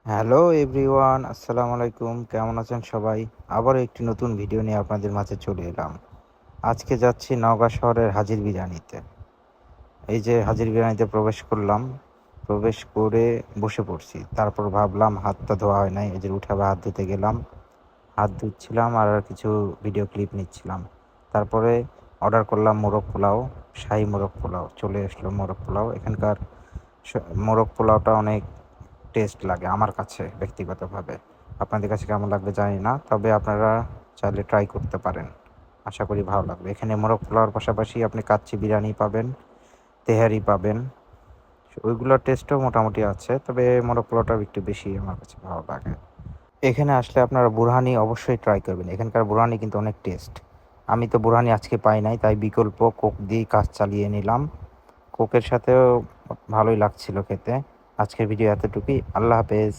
Hello everyone, আসসালামু আলাইকুম। কেমন আছেন সবাই? আবারও একটি নতুন ভিডিও নিয়ে আপনাদের মাঝে চলে এলাম। আজকে যাচ্ছি নওগাঁ শহরের হাজির বিরিয়ানিতে। এই যে হাজির বিরিয়ানিতে প্রবেশ করলাম, প্রবেশ করে বসে পড়ছি। তারপর ভাবলাম হাতটা ধোয়া হয় নাই, এই যে উঠে আবার হাত ধুতে গেলাম। হাত ধুচ্ছিলাম আর কিছু ভিডিও ক্লিপ নিচ্ছিলাম। তারপরে অর্ডার করলাম মোরগ পোলাও, শাহী মোরগ পোলাও। চলে আসলো মোরগ পোলাও। এখানকার মোরগ পোলাওটা অনেক টেস্ট লাগে আমার কাছে ব্যক্তিগতভাবে। আপনাদের কাছে কেমন লাগবে জানি না, তবে আপনারা চাইলে ট্রাই করতে পারেন। আশা করি ভালো লাগবে। এখানে মোরগ পোলাওর পাশাপাশি আপনি কাচ্চি বিরিয়ানি পাবেন, তেহারি পাবেন। ওইগুলোর টেস্টও মোটামুটি আছে, তবে মোরগ পোলাওটা একটু বেশি আমার কাছে ভালো লাগে। এখানে আসলে আপনারা বুরহানি অবশ্যই ট্রাই করবেন। এখানকার বুরহানি কিন্তু অনেক টেস্ট। আমি তো বুরহানি আজকে পাই নাই, তাই বিকল্প কোক দিয়ে কাজ চালিয়ে নিলাম। কোকের সাথেও ভালোই লাগছিল খেতে। আজকের ভিডিও এতটুকুই। আল্লাহ হাফেজ।